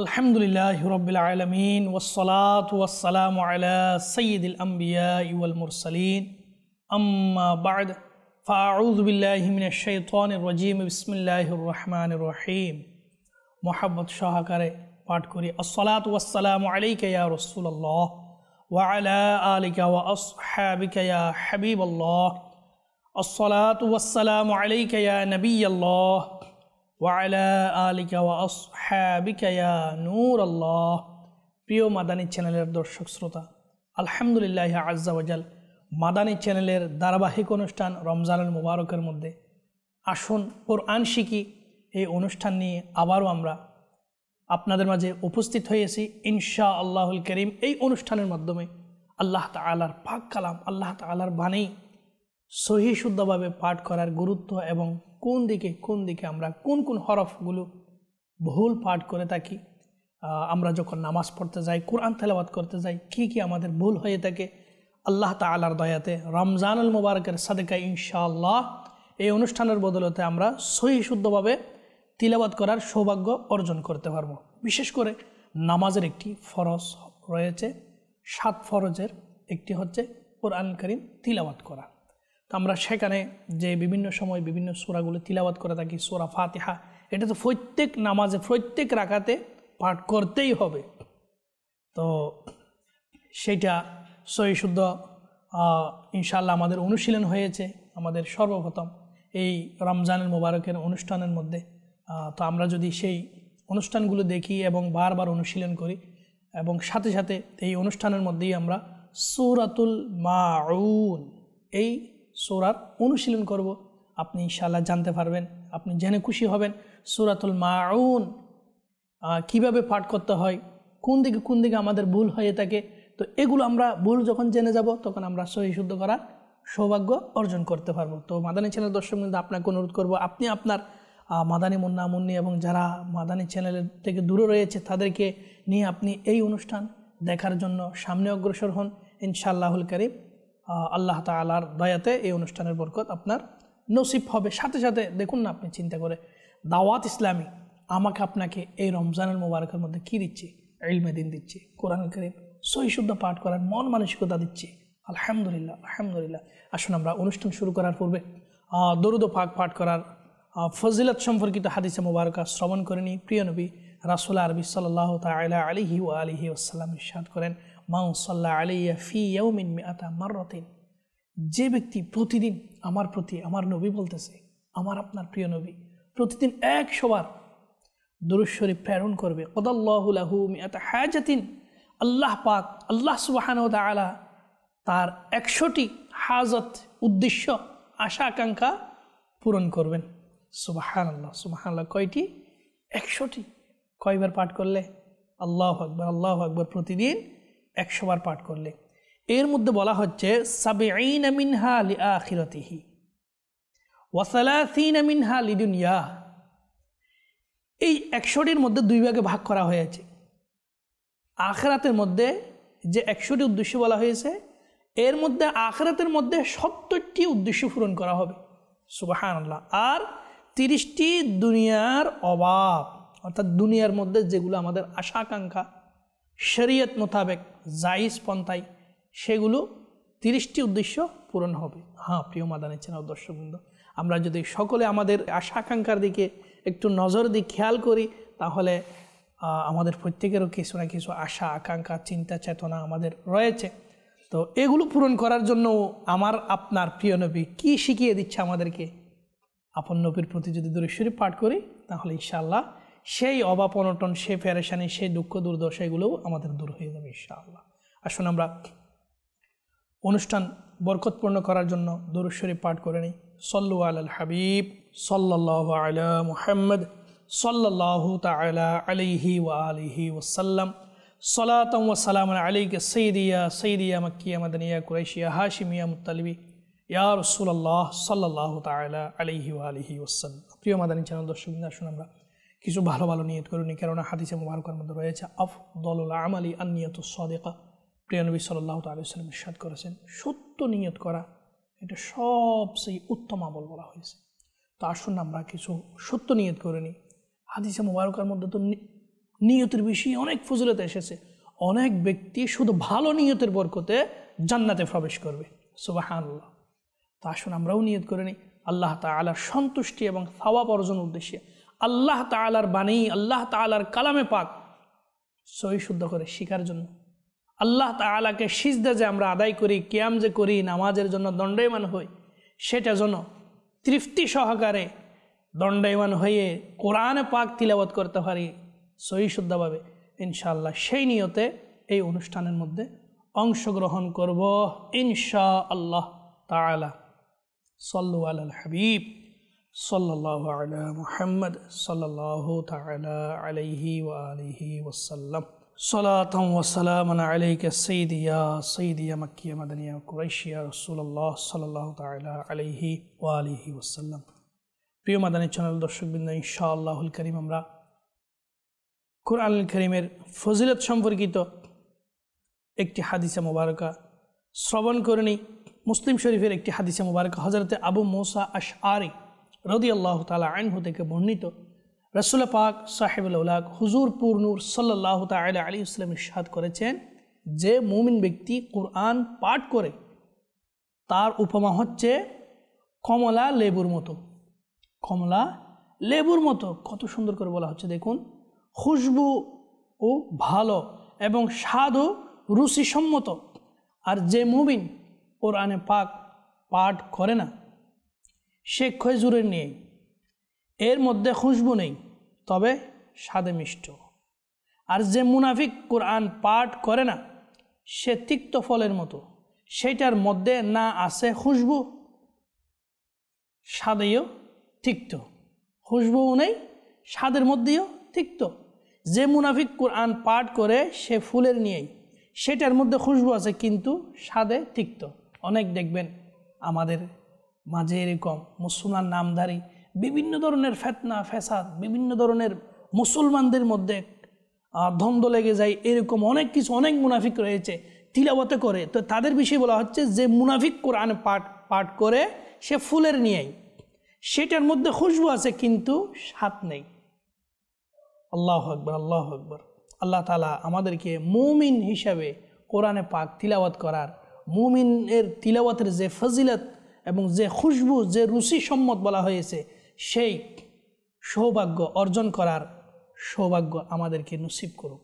আলহামদুলিল্লাহি রাব্বিল আলামিন ওয়াসসালাতু ওয়াসসালামু আলা সাইয়্যিদিল আমবিয়াই ওয়াল মুরসালিন আম্মা বা'দ ফাআউযু বিল্লাহি মিনাশ শাইতানির রাজীম বিসমিল্লাহির রহমানির রহিম। মুহাব্বত সহকারে পাঠ করি আসসালাতু ওয়াসসালামু আলাইকা ইয়া রাসূলুল্লাহ ওয়া আলা আলিকা ওয়া আসহাবিকা ইয়া হাবিবাল্লাহ। আসসালাতু ওয়াসসালামু আলাইকা ইয়া নাবিয়াল্লাহ ওয়ালা আলিকা ওয়া আসহাবিকা ইয়া নূর আল্লাহ। প্রিয় মাদানী চ্যানেলের দর্শক শ্রোতা, আলহামদুলিল্লাহ আজ্জা ওয়াজাল মাদানী চ্যানেলের ধারাবাহিক অনুষ্ঠান রমজানুল মুবারকের মধ্যে আসুন কোরআন শিখি এই অনুষ্ঠান নিয়ে আবারও আমরা আপনাদের মাঝে উপস্থিত হয়েছি ইনশাআল্লাহুল কারীম। এই অনুষ্ঠানের মাধ্যমে আল্লাহ তাআলার পাক কালাম, আল্লাহ তাআলার বাণী সহি শুদ্ধভাবে পাঠ করার গুরুত্ব এবং কোন দিকে আমরা কোন হরফগুলো ভুল পাঠ করে থাকি, আমরা যখন নামাজ পড়তে যাই, কোরআন তেলাওয়াত করতে যাই, কি আমাদের ভুল হয়ে থাকে, আল্লাহ তাআলার দয়াতে রমজানুল মুবারকের সাদেকা ইনশাআল্লাহ এই অনুষ্ঠানের বদলতে আমরা সহি শুদ্ধভাবে তিলাওয়াত করার সৌভাগ্য অর্জন করতে পারবো। বিশেষ করে নামাজের একটি ফরজ রয়েছে, 7 ফরজের একটি হচ্ছে কোরআন কারীম তিলাওয়াত করা। তো আমরা সেখানে যে বিভিন্ন সময় বিভিন্ন সূরাগুলো তিলাওয়াত করে থাকি, সূরা ফাতিহা, এটা তো প্রত্যেক নামাজে প্রত্যেক রাকাতে পাঠ করতেই হবে। তো সেইটা সহি শুদ্ধ ইনশাআল্লাহ আমাদের অনুশীলন হয়েছে আমাদের সর্বপ্রথম এই রমজানুল মুবারকের অনুষ্ঠানের মধ্যে। তো আমরা যদি সেই অনুষ্ঠানগুলো দেখি এবং বারবার অনুশীলন করি এবং সাথে সাথে এই অনুষ্ঠানের মধ্যেই আমরা সূরাতুল মাউন এই সূরার অনুশীলন করব, আপনি ইনশাআল্লাহ জানতে পারবেন, আপনি জেনে খুশি হবেন সূরাতুল মাউন কিভাবে পাঠ করতে হয়, কোন দিকে আমাদের ভুল হয়ে থাকে। তো এগুলো আমরা ভুল যখন জেনে যাব তখন আমরা সহি শুদ্ধ করার সৌভাগ্য অর্জন করতে পারবো। তো মাদানী চ্যানেল দর্শক বৃন্দ, আপনাকে অনুরোধ করব আপনি আপনার মাদানী মুন্না মুন্নি এবং যারা মাদানী চ্যানেলের থেকে দূরে রয়েছে তাদেরকে নিয়ে আপনি এই অনুষ্ঠান দেখার জন্য সামনে অগ্রসর হন ইনশাআল্লাহুল কারীম। আল্লাহ তাআলার দয়াতে এই অনুষ্ঠানের বরকত আপনার নসিব হবে। সাথে সাথে দেখুন না, আপনি চিন্তা করে দাওয়াত ইসলামী আমাকে আপনাকে এই রমজানুল মুবারকের মধ্যে কি দিচ্ছে, ইলমে দ্বীন দিচ্ছে, কোরআন কারীম সহি শুদ্ধ পাঠ করার মন মানসিকতা দিচ্ছে। আলহামদুলিল্লাহ আলহামদুলিল্লাহ। আসুন আমরা অনুষ্ঠান শুরু করার পূর্বে দরুদ পাক পাঠ করার ফজিলত সম্পর্কিত হাদিসে মুবারকা শ্রবণ করে নিই। প্রিয় নবী রাসূল আরবি সাল্লাল্লাহু তাআলা আলাইহি ওয়া আলিহি ওয়াসাল্লাম ইরশাদ করেন, মান সাল্লা আলাইয়া ফি ইয়াউমিন মিআতা মাররাতিন, যে ব্যক্তি প্রতিদিন আমার প্রতি, আমার নবী বলতেছে, আমার আপনার প্রিয় নবী প্রতিদিন 100 বার দুরূদ শরীফ প্রেরণ করবে, কদাল্লাহু লাহু মিআতা হাজাতিন, আল্লাহ পাক আল্লাহ সুবহানাহু ওয়া তাআলা তার 100টি হাজত, উদ্দেশ্য, আশা আকাঙ্ক্ষা পূরণ করবেন। সুবহানাল্লাহ সুবহানাল্লাহ। কয়টি? 100টি। কয়বার পাঠ করলে? আল্লাহু আকবার আল্লাহু আকবার, প্রতিদিন 100 বার পাঠ করলে। এর মধ্যে বলা হচ্ছে সাবঈনা মিনহা লিআখিরাতিহি ওয়া সালাসিনা মিনহা লিদুনিয়া। এই 100টির মধ্যে 2 ভাগে ভাগ করা হয়েছে। আখিরাতের মধ্যে যে 100টি উদ্দেশ্য বলা হয়েছে, এর মধ্যে আখিরাতের মধ্যে 70টি উদ্দেশ্য পূরণ করা হবে। সুবহানাল্লাহ। আর 30টি দুনিয়ার অভাব, অর্থাৎ দুনিয়ার মধ্যে যেগুলো আমাদের আশা আকাঙ্ক্ষা শরীয়ত মোতাবেক জায়েজ পন্থায়, সেগুলো 30টি উদ্দেশ্য পূরণ হবে। হ্যাঁ প্রিয় মাদানী চ্যানেল দর্শকবৃন্দ, আমরা যদি সকলে আমাদের আশা আকাঙ্ক্ষার দিকে একটু নজর দিই, খেয়াল করি, তাহলে আমাদের প্রত্যেকেরও কিছু না কিছু আশা আকাঙ্ক্ষা চিন্তা চেতনা আমাদের রয়েছে। তো এগুলো পূরণ করার জন্য আমার আপনার প্রিয় নবী কি শিখিয়ে দিচ্ছে আমাদেরকে, আপন নবীর প্রতি যদি দরুদ শরীফ পাঠ করি তাহলে ইনশাআল্লাহ সেই অভাব অনটন, সেই পেরেশানি, সেই দুঃখ দুর্দশা এগুলোও আমাদের দূর হয়ে যাবে ইনশাআল্লাহ। আসুন আমরা অনুষ্ঠান বরকতপূর্ণ করার জন্য দরুদ শরীফ পাঠ করে নিই। সল্লু আলাল হাবিব সাল্লাল্লাহু আলা মুহাম্মদ সাল্লাল্লাহু তাআলা আলাইহি ওয়া আলিহি ওয়াসাল্লাম। সালাতাম ওয়া সালামান আলাইকা সাইয়্যিদিয়া মাক্কিয়া মাদানিয়া কুরাইশিয়া হাশিমিয়া মুত্তালিবি ইয়া রাসূলুল্লাহ সাল্লাল্লাহু তাআলা আলাইহি ওয়া আলিহি ওয়াসাল্লাম। প্রিয় মাদানী চ্যানেল দর্শকবৃন্দ, আসুন আমরা কিছু ভালো ভালো নিয়ত করে নিই, কেননা হাদিসে মুবারকার মধ্যে রয়েছে আফদালুল আমালি আন-নিয়াতুস সাদিকা। প্রিয় নবী সাল্লাল্লাহু তাআলা আলাইহি ওয়াসাল্লাম ইরশাদ করেছেন, সত্য নিয়ত করা এটা সবচেয়ে উত্তম আমল বলা হয়েছে। তো আসুন আমরা কিছু সত্য নিয়ত করে নিই। হাদিসে মুবারকার মধ্যে তো নিয়তের বিষয়ে অনেক ফজিলত এসেছে। অনেক ব্যক্তি শুধু ভালো নিয়তের বরকতে জান্নাতে প্রবেশ করবে। সুবহানাল্লাহ। তো আসুন আমরাও নিয়ত করে নিই আল্লাহ তাআলার সন্তুষ্টি এবং সওয়াব অর্জনের উদ্দেশ্যে, আল্লাহ তাআলার বাণী, আল্লাহ তাআলার কালামে পাক সহি শুদ্ধ করে শিখার জন্য, আল্লাহ তাআলাকে সিজদা যে আমরা আদায় করি, কিয়াম যে করি, নামাজের জন্য দণ্ডায়মান হই, সেটা যেন তৃপ্তি সহকারে দণ্ডায়মান হয়ে কোরআনে পাক তিলাওয়াত করতে পারি সহি শুদ্ধভাবে ইনশাআল্লাহ। সেই নিয়তে এই অনুষ্ঠানের মধ্যে অংশগ্রহণ করব ইনশাআল্লাহ তাআলা। সাল্লু আলাল হাবিব সাল্লাল্লাহু আলা মুহাম্মদ সাল্লাল্লাহু তাআলা আলাইহি ওয়া আলিহি ওয়াসাল্লাম। সালাতান ওয়া সালামান আলাইকা সাইয়্যিদি ইয়া মাক্কিয়া মাদানিয়া কুরাইশিয়া রাসূলুল্লাহ সাল্লাল্লাহু তাআলা আলাইহি ওয়া আলিহি ওয়াসাল্লাম। প্রিয় মাদানী চ্যানেল দর্শকবৃন্দ, ইনশাআল্লাহুল কারীম আমরা কুরআনুল কারীমের ফজিলত সম্পর্কিত একটি হাদিসে মুবারকা শ্রবণ করে নিই। মুসলিম শরীফের একটি হাদিসে মুবারকা হযরতে আবু মুসা আশআরী রাদিয়াল্লাহু তাআলা আনহু থেকে বর্ণিত, রাসূল পাক সাহেবুল আউলাক হুজুর পুর নূর সাল্লাল্লাহু তাআলা আলাইহি ওয়াসাল্লাম ইরশাদ করেছেন যে মুমিন ব্যক্তি কুরআন পাঠ করে তার উপমা হচ্ছে কমলা লেবুর মতো। কমলা লেবুর মতো, কত সুন্দর করে বলা হচ্ছে দেখুন। খুশবু ও ভালো এবং স্বাদও রুচিসম্মত। আর যে মুমিন কোরআনে পাক পাঠ করে না সে খেজুরের নেই, এর মধ্যে খুশবু নেই তবে স্বাদে মিষ্ট। আর যে মুনাফিক কোরআন পাঠ করে না সে তিক্ত ফলের মতো, সেটার মধ্যে না আছে খুশবু, স্বাদেও তিক্ত, খুশবুও নেই, স্বাদের মধ্যেও তিক্ত। যে মুনাফিক কোরআন পাঠ করে সে ফুলের নিয়েই, সেটার মধ্যে খুশবু আছে কিন্তু স্বাদে তিক্ত। অনেক দেখবেন আমাদের মাঝে এরকম মুসলমান নামধারী বিভিন্ন ধরনের ফিতনা ফ্যাসাদ, বিভিন্ন ধরনের মুসলমানদের মধ্যে দ্বন্দ্ব লেগে যায়, এরকম অনেক কিছু, অনেক মুনাফিক রয়েছে তিলাওয়াতে করে। তো তাদের বিষয়ে বলা হচ্ছে যে মুনাফিক কোরআন পাঠ করে সে ফুলের নিয়েই, সেটার মধ্যে খুশবু আছে কিন্তু স্বাদ নেই। আল্লাহু আকবার, আল্লাহু আকবার। আল্লাহ তাআলা আমাদেরকে মুমিন হিসাবে কোরআনে পাক তিলাওয়াত করার, মুমিনের তিলাওয়াতের যে ফজিলত এবং যে খুশবু, যে রুচি সম্মত বলা হয়েছে, সেই সৌভাগ্য অর্জন করার সৌভাগ্য আমাদেরকে নসিব করুক,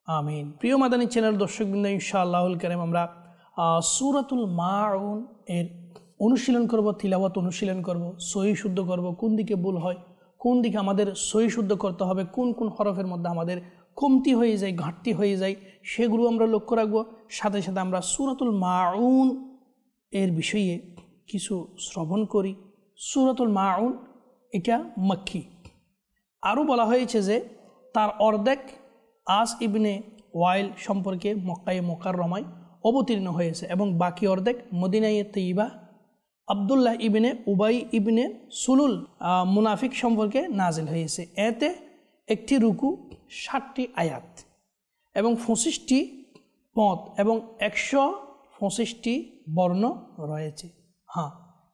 আমিন। প্রিয় মাদানী চ্যানেল দর্শকবৃন্দ, ইনশাআল্লাহুল কারীম আমরা সূরাতুল মাউন এর অনুশীলন করব, তিলাওয়াত অনুশীলন করব, সহি শুদ্ধ করব, কোন দিকে ভুল হয়, কোন দিকে আমাদের সহি শুদ্ধ করতে হবে, কোন কোন হরফের মধ্যে আমাদের কমতি হয়ে যায়, ঘাটতি হয়ে যায়, সেগুলো আমরা লক্ষ্য রাখবো। সাথে সাথে আমরা সূরাতুল মাউন এর বিষয়ে কিছু শ্রবণ করি। সূরাতুল মাউন এটা মক্কি। আরও বলা হয়েছে যে তার অর্ধেক আস ইবনে ওয়াইল সম্পর্কে মক্কায়ে মুকাররমায় অবতীর্ণ হয়েছে এবং বাকি অর্ধেক মদিনায়ে তৈয়বা আব্দুল্লাহ ইবনে উবাই ইবনে সুলুল মুনাফিক সম্পর্কে নাজিল হয়েছে। এতে একটি রুকু, 60টি আয়াত এবং 25টি পদ এবং 125টি বর্ণ রয়েছে। হ্যাঁ,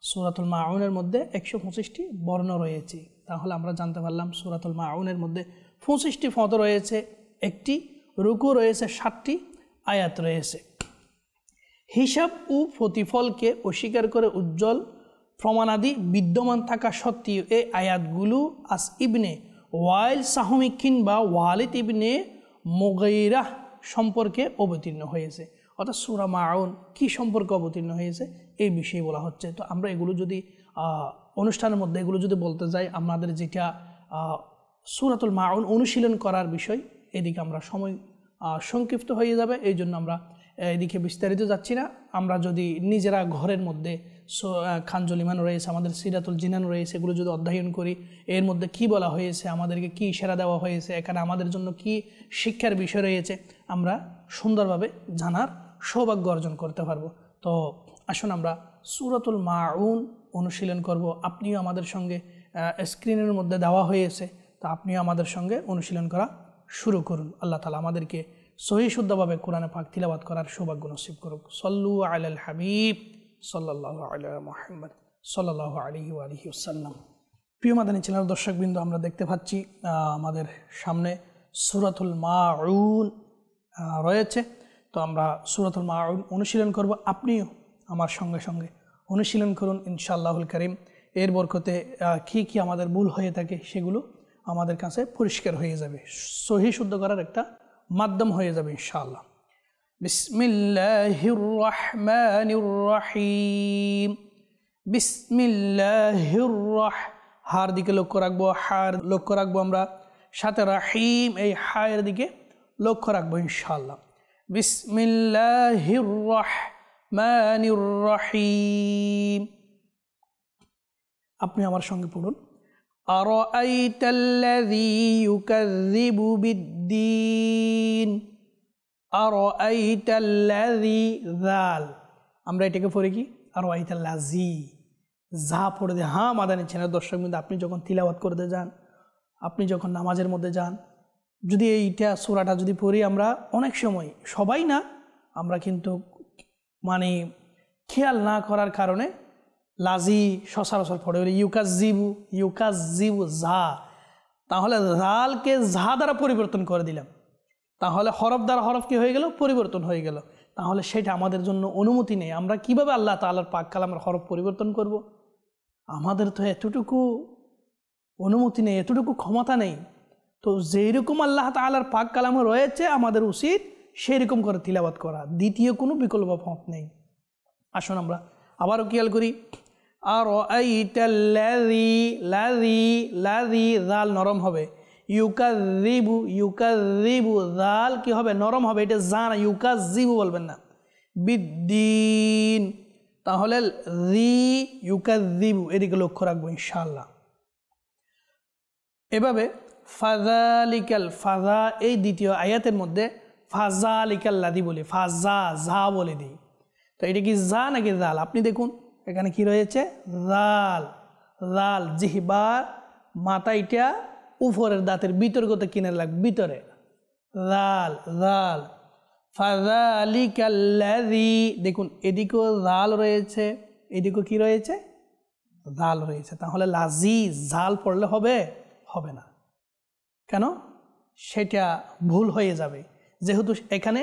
সূরাতুল মাউনের মধ্যে 125টি বর্ণ রয়েছে। তাহলে আমরা জানতে পারলাম সূরাতুল মাউনের মধ্যে 25টি পদ রয়েছে, একটি রুকু রয়েছে, 60টি আয়াত রয়েছে। হিসাব ও প্রতিফলকে অস্বীকার করে উজ্জ্বল প্রমাণাদি বিদ্যমান থাকা সত্ত্বেও এই আয়াতগুলো আস ইবনে ওয়াইল সাহমিক্ষিন বা ওয়ালিদ ইবনে মুগীরাহ সম্পর্কে অবতীর্ণ হয়েছে। অর্থাৎ সূরা মাউন কি সম্পর্কে অবতীর্ণ হয়েছে এই বিষয়ে বলা হচ্ছে। তো আমরা এগুলো যদি অনুষ্ঠানের মধ্যে এগুলো যদি বলতে যাই, আমাদের যেটা সূরাতুল মাউন অনুশীলন করার বিষয়, এদিকে আমরা সময় সংক্ষিপ্ত হয়ে যাবে, এই জন্য আমরা এদিকে বিস্তারিত যাচ্ছি না। আমরা যদি নিজেরা ঘরের মধ্যে খানজুল ইমান রয়েছে, আমাদের সিরাতুল জিনান রয়েছে, এগুলো যদি অধ্যয়ন করি, এর মধ্যে কি বলা হয়েছে, আমাদেরকে কি ইশারা দেওয়া হয়েছে, এখানে আমাদের জন্য কি শিক্ষার বিষয় রয়েছে, আমরা সুন্দরভাবে জানার সৌভাগ্য অর্জন করতে পারবো। তো আসুন আমরা সূরাতুল মাউন অনুশীলন করব। আপনিও আমাদের সঙ্গে স্ক্রিনের মধ্যে দেওয়া হয়েছে, তো আপনিও আমাদের সঙ্গে অনুশীলন করা শুরু করুন। আল্লাহ তাআলা আমাদেরকে সহি শুদ্ধভাবে কোরআনে পাক তিলাওয়াত করার সৌভাগ্য নসিব করুক। সল্লু আলাল হাবিব সাল্লাল্লাহু আলা মুহাম্মদ সাল্লাল্লাহু আলাইহি ওয়া আলিহি ওয়াসাল্লাম। প্রিয় মাদানী চ্যানেল দর্শকবৃন্দ, আমরা দেখতে পাচ্ছি আমাদের সামনে সূরাতুল মাউন রয়েছে। তো আমরা সূরাতুল মাউন অনুশীলন করব। আপনিও আমার সঙ্গে সঙ্গে অনুশীলন করুন ইনশাআল্লাহুল কারীম। এর বরকতে কি আমাদের ভুল হয়ে থাকে সেগুলো আমাদের কাছে পরিষ্কার হয়ে যাবে, সহিহ শুদ্ধ করার একটা মাধ্যম হয়ে যাবে ইনশাআল্লাহ। বিসমিল্লাহির রহমানির রহিম। বিসমিল্লাহির হার দিকে লক্ষ্য রাখবো, হার লক্ষ্য রাখবো আমরা, সাথে রাহিম এই হায়ের দিকে লক্ষ্য রাখবো ইনশাআল্লাহ। বিসমিল্লাহির রহমানির রহিম। আপনি আমার সঙ্গে পড়ুন। আরাআইতাল্লাযী ইউকাযযিবু বিদ্দীন। আরাআইতাল্লাযী, যাল আমরা এটাকে পড়ি কি আরাআইতাল্লাযী, যা পড়ে দেয়। হ্যাঁ মাদানী চ্যানেল দর্শক বিন্দু, আপনি যখন তিলাওয়াত করতে যান, আপনি যখন নামাজের মধ্যে যান, যদি এইটা সূরাটা যদি পড়ি আমরা, অনেক সময় সবাই না, আমরা কিন্তু মানে খেয়াল না করার কারণে লাজি সচরাচর পড়ে বলি ইউকাযযিবু, ইউকাযযিবু যা, তাহলে জালকে যা দ্বারা পরিবর্তন করে দিলাম, তাহলে হরফ দ্বারা হরফ কি হয়ে গেল, পরিবর্তন হয়ে গেল। তাহলে সেটা আমাদের জন্য অনুমতি নেই। আমরা কিভাবে আল্লাহ তাআলার পাক কালামের হরফ পরিবর্তন করব? আমাদের তো এতটুকু অনুমতি নেই, এতটুকু ক্ষমতা নেই। তো যেরকম আল্লাহ তাআলার পাক কালামে রয়েছে আমাদের উচিত সেই রকম করে তিলাওয়াত করা, দ্বিতীয় কোনো বিকল্প পথ নেই। আসুন আমরা আবারও খেয়াল করি। আরাআইতাল্লাযী, লাযী, লাযী জাল নরম হবে। ইউকাযযিবু, ইউকাযযিবু জাল কি হবে, নরম হবে। এটা জানা, ইউকাযযিবু বলবেন না। বিদ্দীন, তাহলে জি ইউকাযযিবু এদিকে লক্ষ্য রাখবো ইনশাআল্লাহ। এভাবে ফাযালিকাল, ফাযা এই দ্বিতীয় আয়াতের মধ্যে ফাযালিকাল্লাযী বলি, ফাযা যা বলে দিই। তো এটা কি যা নাকি জাল? আপনি দেখুন এখানে কি রয়েছে, জাল। জাল জিহবা, মাথা এটা উপরের দাঁতের বিতর্গত কিনার লাগবে, ভিতরে জাল, জাল। ফাযালিকাল্লাযী, দেখুন এদিকেও জাল রয়েছে, এদিকেও কি রয়েছে, জাল রয়েছে। তাহলে লাজি জাল পড়লে হবে, হবে না। কেন? সেটা ভুল হয়ে যাবে, যেহেতু এখানে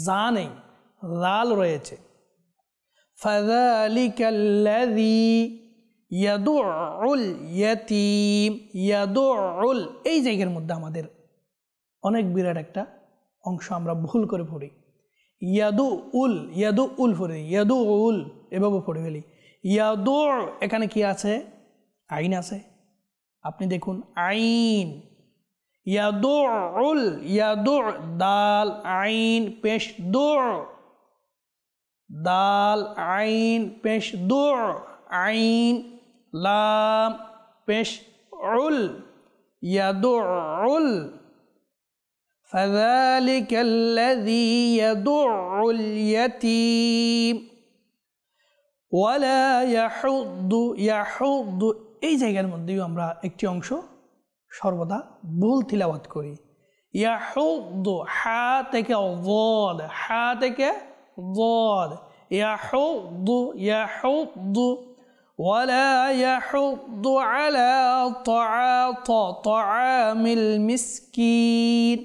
যা নেই, জাল রয়েছে। ফাযালিকাল্লাযী ইয়াদুউল ইয়াতীম, ইয়াদুউল এই জায়গার মধ্যে আমাদের অনেক বিরাট একটা অংশ আমরা ভুল করে পড়ি। ইয়াদুউল, ইয়াদুউল পড়ি, ইয়াদুউল এভাবে পড়ে ফেলি। ইয়াদু, এখানে কি আছে, আইন আছে। আপনি দেখুন আইন, ইয়াদুউল, ইয়াদু দাল আইন পেশ দু, দাল আইন পেশ দু, আইন লাম পেশ উল, ইয়াদুউল। ফাযালিকাল্লাযী ইয়াদুউল ইয়াতীম ওয়ালা ইয়াহুদ্দু, ইয়াহুদ্দু এই জায়গার মধ্যেও আমরা একটি অংশ সর্বদা ভুল তিলাওয়াত করি। ইয়াহুদ্দু, হা থেকে যাদ, হা থেকে যাদ, ইয়াহুদ্দু, ইয়াহুদ্দু। ওয়ালা ইয়াহুদ্দু আলা তাআমিল মিসকিন।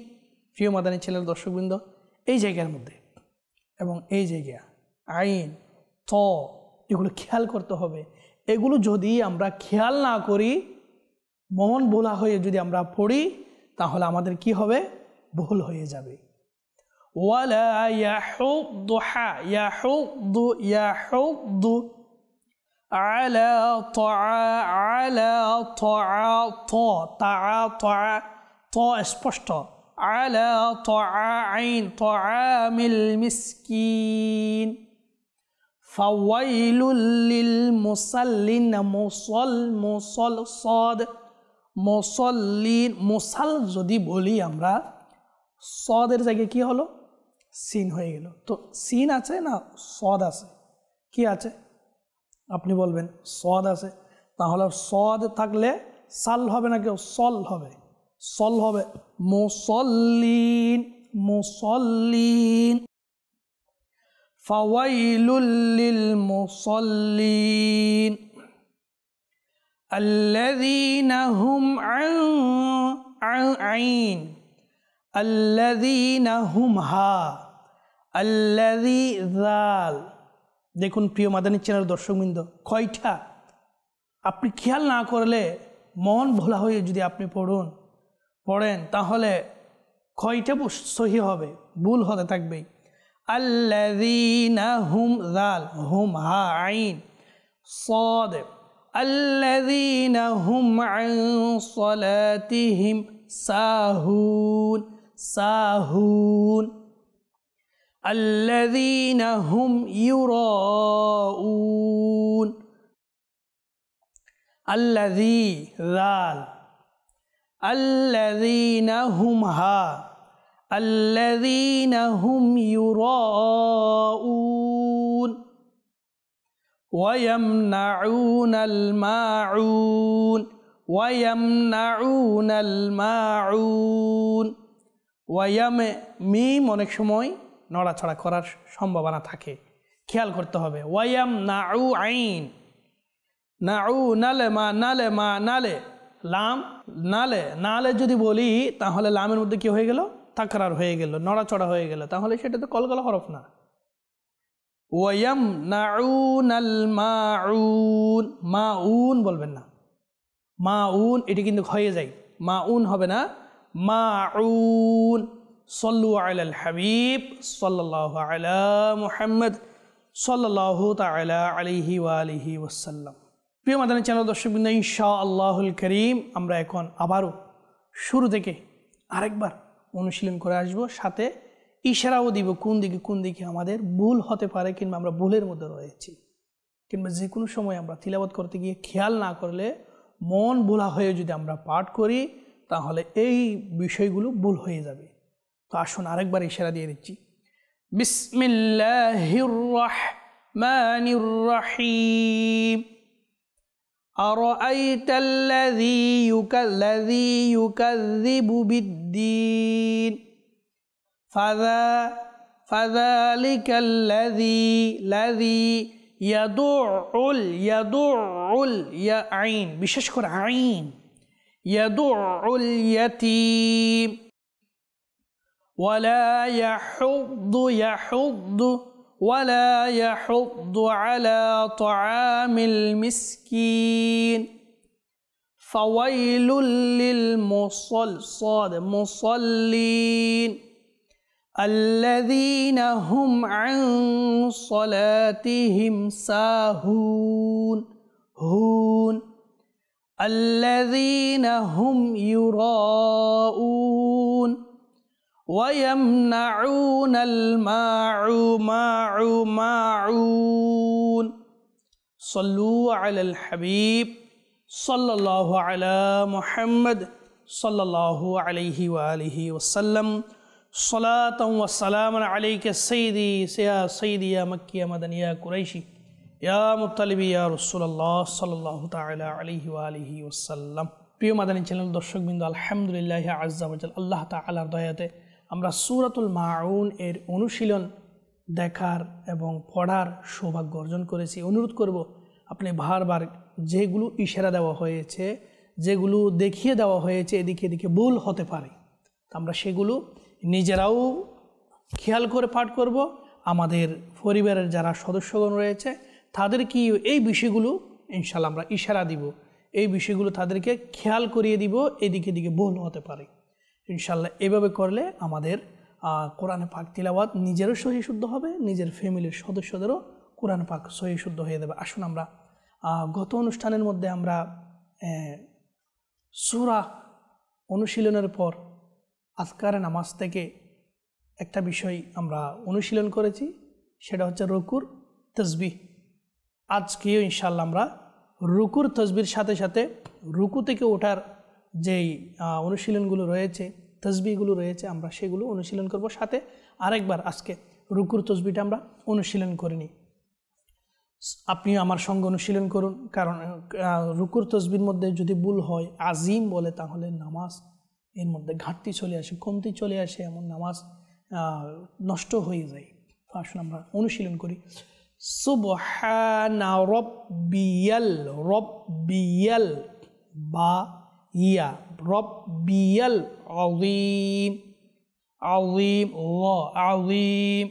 প্রিয় মাদানী ছেলের দর্শকবৃন্দ, এই জায়গার মধ্যে এবং এই জায়গা আইন ত এগুলো খেয়াল করতে হবে। এগুলো যদি আমরা খেয়াল না করি, মন ভোলা হয়ে যদি আমরা পড়ি, তাহলে আমাদের কি হবে, ভুল হয়ে যাবে। ওয়ালা ইয়াহুদ্দু, হা ইয়াহুদ্দু, ইয়াহুদ্দু আলা আলা ত স্পষ্ট, আলা আইন তাআমিল মিসকিন। ফাওয়াইলুল লিল মুসাল্লিন, মুসল সদ, মুসল্লিন মুসাল যদি বলি আমরা, সদের জায়গায় কি হলো, সিন হয়ে গেল। তো সিন আছে না সদ আছে, কি আছে আপনি বলবেন, সদ আছে। তাহলে সদ থাকলে সাল হবে না, কেউ সল হবে, সল হবে। মুসল্লিন, মুসল্লিন। ফাওয়াইলুল লিল মুসল্লিন আল্লাযীনা হুম আন, আইন আল্লাযীনা হুম হা, আল্লাযী জাল। দেখুন প্রিয় মাদানী চ্যানেল দর্শকবৃন্দ, কয়টা আপনি খেয়াল না করলে মন ভোলা হয়ে যদি আপনি পড়েন তাহলে কয়টা সহি হবে, ভুল হতে থাকবে। আল্লাযীনা হুম জাল, হুম হা আইন صاد الذين هم عن صلاتهم ساهون ساهون الذين هم يراءون الذي ذال الذين هم ها الذين هم يراءون ويمنعون الماعون ويمنعون الماعون ওয়ায়াম মিম অনেক সময় নড়াচড়া করার সম্ভাবনা থাকে, খেয়াল করতে হবে। ওয়ায়াম নাউ আইন, নাউ নালে মা নালে মা নালে, লাম নালে নালে যদি বলি তাহলে লামের মধ্যে কি হয়ে গেল, তাকরার হয়ে গেল, নড়াচড়া হয়ে গেল, তাহলে সেটা তো কলকলা হরফ না। ওয়ায়াম নাউন আল মাউন, মাউন বলবেন না, মাউন এটি কিন্তু হয়ে যায়, মাউন হবে না, মাউন। সল্লু আলাল হাবিব সাল্লাল্লাহু আলা মুহাম্মদ সাল্লাল্লাহু তাআলা আলাইহি ওয়া আলিহি ওয়াসাল্লাম। প্রিয় মাদানী চ্যানেল দর্শকবৃন্দ, ইনশাআল্লাহুল কারীম আমরা এখন আবারও শুরু থেকে আরেকবার অনুশীলন করে আসব, সাথে ইশারাও দিব কোন দিকে আমাদের ভুল হতে পারে কিংবা আমরা ভুলের মধ্যে রয়েছি, কিংবা যে কোনো সময় আমরা তিলাওয়াত করতে গিয়ে খেয়াল না করলে মন ভোলা হয়ে যদি আমরা পাঠ করি তাহলে এই বিষয়গুলো ভুল হয়ে যাবে। তো আসুন আরেকবার ইশারা দিয়ে দিচ্ছি। বিসমিল্লাহির রাহমানির রাহিম। আরাআইতাল্লাযী ইউকাযযিবু বিদ্দীন ফাযালিকাল্লাযী ইয়াদুউল ইয়া আইন, বিশেষ করে আইন, ইয়াদুউল ইয়াতীম ওয়ালা ইয়াহুদ্দু আলা তাআমিল মিসকিন ফাওয়াইলুল লিল মুসাল্লিন الذين هم عن صلاتهم ساهون هون الذين هم يراءون ويمنعون الماعون صلوا على الحبيب صلى الله على محمد صلى الله عليه وآله وسلم صلاة وسلام عليك سيدي يا سيدي يا مكي يا مدني يا قريشي يا مطلبي يا رسول الله صلى الله تعالى عليه وآله وسلم। প্রিয় মাদানী চ্যানেল দর্শকবৃন্দ, আলহামদুলিল্লাহ আজ্জা ওয়া জাল, আল্লাহ তাআলার দয়াতে আমরা সূরাতুল মাউন এর অনুশীলন দেখার এবং পড়ার সৌভাগ্য অর্জন করেছি। অনুরোধ করব আপনি বারবার যেগুলো ইশারা দেওয়া হয়েছে, যেগুলো দেখিয়ে দেওয়া হয়েছে এদিকে ভুল হতে পারে, আমরা সেগুলো নিজেরাও খেয়াল করে পাঠ করব, আমাদের পরিবারের যারা সদস্যগণ রয়েছে তাদেরকে এই বিষয়গুলো ইনশাআল্লাহ আমরা ইশারা দিব, এই বিষয়গুলো তাদেরকে খেয়াল করিয়ে দিব, এদিকে ভুল হতে পারে ইনশাআল্লাহ। এভাবে করলে আমাদের কোরআন পাক তিলাওয়াত নিজেরও সহি শুদ্ধ হবে, নিজের ফ্যামিলির সদস্যদেরও কোরআন পাক সহি শুদ্ধ হয়ে যাবে। আসুন আমরা গত অনুষ্ঠানের মধ্যে আমরা সূরা অনুশীলনের পর আজকারে নামাজ থেকে একটা বিষয় আমরা অনুশীলন করেছি, সেটা হচ্ছে রুকুর তাসবিহ। আজকেও ইনশাআল্লাহ আমরা রুকুর তাসবিহর সাথে সাথে রুকু থেকে ওঠার যেই অনুশীলনগুলো রয়েছে, তাসবিহগুলো রয়েছে, আমরা সেগুলো অনুশীলন করব। সাথে আরেকবার আজকে রুকুর তাসবিহটা আমরা অনুশীলন করে নিই। আপনি আমার সঙ্গে অনুশীলন করুন, কারণ রুকুর তাসবিহর মধ্যে যদি ভুল হয়, আজিম বলে, তাহলে নামাজ এর মধ্যে ঘাটতি চলে আসে, কমতি চলে আসে, এমন নামাজ নষ্ট হয়ে যায়। তো আসুন আমরা অনুশীলন করি। সুবহানা রব্বিয়াল বা ইয়া রব্বিয়াল আযীম আযীম, ল আযীম।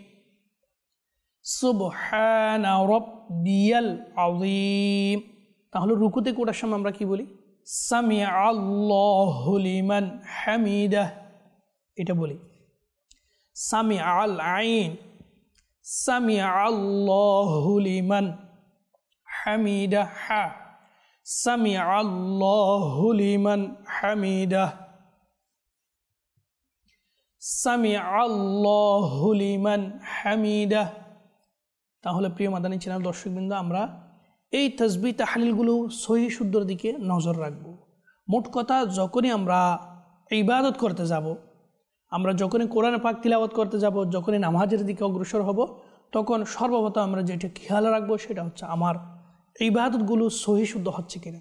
সুবহানা রাব্বিয়াল আযীম। তাহলে রুকুতে কোটার সময় আমরা কি বলি? সামিআ আল্লাহু লিমান হামিদাহ, এটা বলি। সামিআ আল আইন, সামিআ আল্লাহু লিমান হামিদাহ, হা সামিআ আল্লাহু লিমান হামিদাহ, সামিআ আল্লাহু লিমান হামিদাহ। তাহলে প্রিয় মাদানী চ্যানেল দর্শকবৃন্দ, আমরা এই তাসবিহ তাহলিলগুলো সহিহ শুদ্ধর দিকে নজর রাখব। মোট কথা, যখনই আমরা ইবাদত করতে যাব, আমরা যখনই কোরআন পাক তিলাওয়াত করতে যাব, যখনই নামাজের দিকে অগ্রসর হব, তখন সর্বপ্রথম আমরা যেটা খেয়াল রাখবো সেটা হচ্ছে আমার ইবাদতগুলো সহিহ শুদ্ধ হচ্ছে কিনা।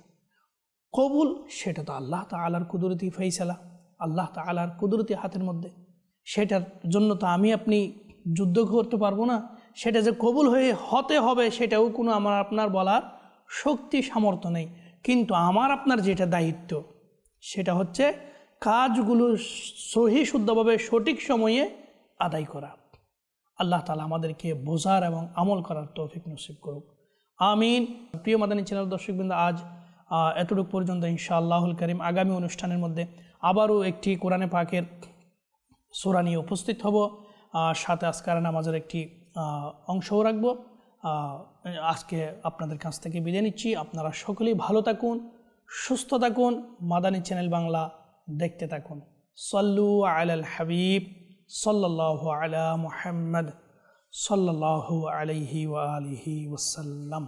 কবুল সেটা তো আল্লাহ তাআলার কুদরতি ফাইসালা, আল্লাহ তাআলার কুদরতি হাতের মধ্যে। সেটার জন্য তো আমি আপনি যুদ্ধ করতে পারবো না। সেটা যে কবুল হতে হবে সেটাও কোনো আমার আপনার বলার শক্তি সামর্থ্য নেই। কিন্তু আমার আপনার যেটা দায়িত্ব সেটা হচ্ছে কাজগুলো সহি শুদ্ধভাবে সঠিক সময়ে আদায় করা। আল্লাহ তাআলা আমাদেরকে বোঝার এবং আমল করার তৌফিক নসিব করুক, আমিন। প্রিয় মাদানী চ্যানেল দর্শকবৃন্দ, আজ এতটুকু পর্যন্ত। ইনশাআল্লাহুল কারীম আগামী অনুষ্ঠানের মধ্যে আবারও একটি কোরআনে পাকের সূরা নিয়ে উপস্থিত হব, সাথে আজকার নামাজের একটি অংশও রাখব। আজকে আপনাদের কাছ থেকে বিদায় নিচ্ছি। আপনারা সকলেই ভালো থাকুন, সুস্থ থাকুন, মাদানী চ্যানেল বাংলা দেখতে থাকুন। সাল্লু আলাল হাবিব সাল্লাল্লাহু আলা মুহাম্মদ সাল্লাল্লাহু আলাইহি ওয়া আলিহি ওয়াসাল্লাম।